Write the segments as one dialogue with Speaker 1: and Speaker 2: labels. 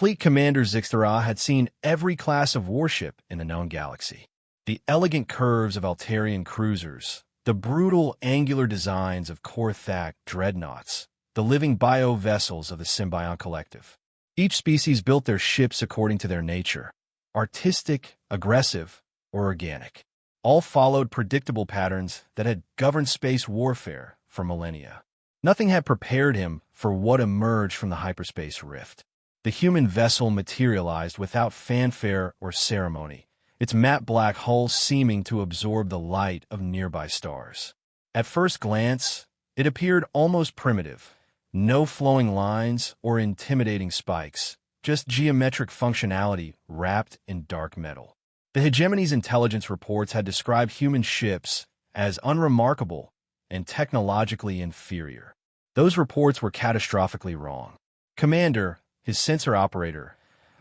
Speaker 1: Fleet Commander Zixtara had seen every class of warship in the known galaxy. The elegant curves of Altarian cruisers, the brutal angular designs of Korthak dreadnoughts, the living bio-vessels of the Symbiont Collective. Each species built their ships according to their nature, artistic, aggressive, or organic. All followed predictable patterns that had governed space warfare for millennia. Nothing had prepared him for what emerged from the hyperspace rift. The human vessel materialized without fanfare or ceremony, its matte black hull seeming to absorb the light of nearby stars. At first glance, it appeared almost primitive. No flowing lines or intimidating spikes, just geometric functionality wrapped in dark metal. The hegemony's intelligence reports had described human ships as unremarkable and technologically inferior. Those reports were catastrophically wrong. Commander, his sensor operator,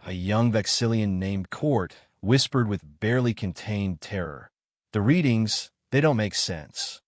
Speaker 1: a young Vexillian named Court, whispered with barely contained terror. The readings, they don't make sense.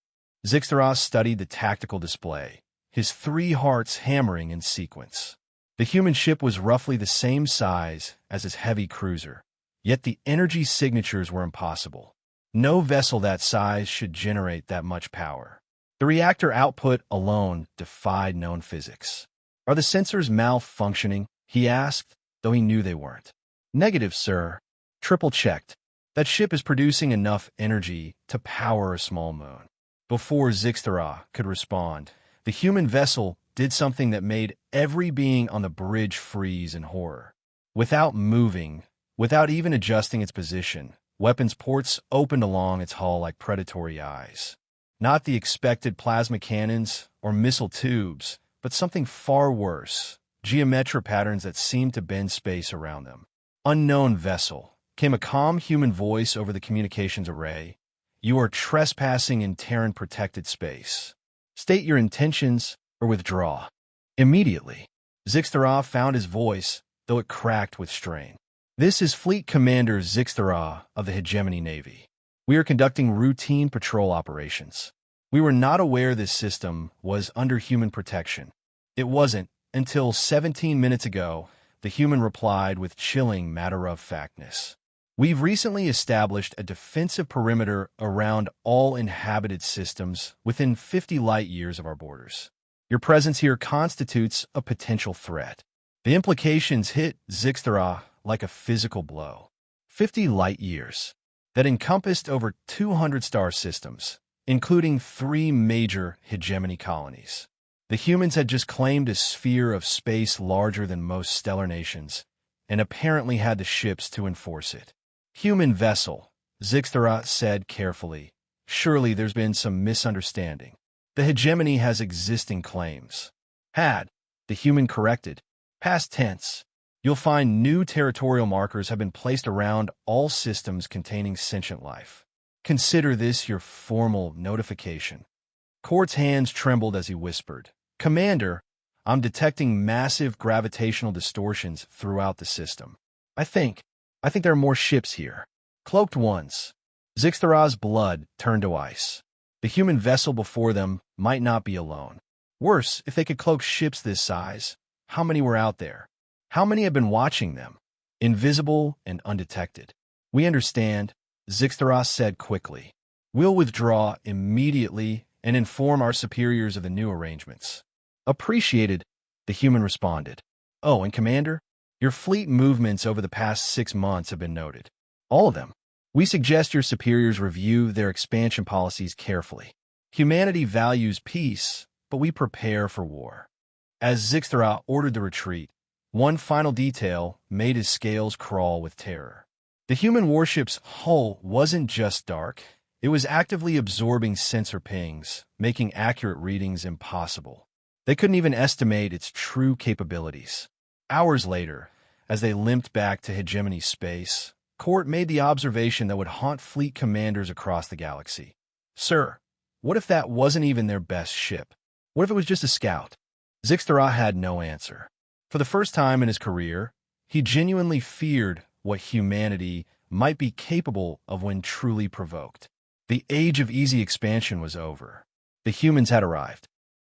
Speaker 1: Zixtara studied the tactical display, his 3 hearts hammering in sequence. The human ship was roughly the same size as his heavy cruiser, yet the energy signatures were impossible. No vessel that size should generate that much power. The reactor output alone defied known physics. Are the sensors malfunctioning? He asked, though he knew they weren't. Negative, sir. Triple-checked. That ship is producing enough energy to power a small moon. Before Zixtara could respond, the human vessel did something that made every being on the bridge freeze in horror. Without moving, without even adjusting its position, weapons ports opened along its hull like predatory eyes. Not the expected plasma cannons or missile tubes, but something far worse, geometric patterns that seemed to bend space around them. Unknown vessel, came a calm human voice over the communications array. You are trespassing in Terran-protected space. State your intentions or withdraw. Immediately, Zixtara found his voice, though it cracked with strain. This is Fleet Commander Zixtara of the Hegemony Navy. We are conducting routine patrol operations. We were not aware this system was under human protection. It wasn't until 17 minutes ago, the human replied with chilling matter-of-factness. We've recently established a defensive perimeter around all inhabited systems within 50 light-years of our borders. Your presence here constitutes a potential threat. The implications hit Zixtara like a physical blow. 50 light-years. That encompassed over 200 star systems, including 3 major hegemony colonies. The humans had just claimed a sphere of space larger than most stellar nations, and apparently had the ships to enforce it. Human vessel, Zixtara said carefully. Surely there's been some misunderstanding. The hegemony has existing claims. Had, the human corrected. Past tense. You'll find new territorial markers have been placed around all systems containing sentient life. Consider this your formal notification. Court's hands trembled as he whispered, Commander, I'm detecting massive gravitational distortions throughout the system. I think there are more ships here. Cloaked ones. Zixtara's blood turned to ice. The human vessel before them might not be alone. Worse, if they could cloak ships this size, how many were out there? How many have been watching them? Invisible and undetected. We understand, Zixtara said quickly. We'll withdraw immediately and inform our superiors of the new arrangements. Appreciated, the human responded. Oh, and Commander, your fleet movements over the past 6 months have been noted. All of them. We suggest your superiors review their expansion policies carefully. Humanity values peace, but we prepare for war. As Zixtara ordered the retreat, one final detail made his scales crawl with terror. The human warship's hull wasn't just dark, it was actively absorbing sensor pings, making accurate readings impossible. They couldn't even estimate its true capabilities. Hours later, as they limped back to Hegemony space, Court made the observation that would haunt fleet commanders across the galaxy. Sir, what if that wasn't even their best ship? What if it was just a scout? Zixtara had no answer. For the first time in his career, he genuinely feared what humanity might be capable of when truly provoked. The age of easy expansion was over. The humans had arrived.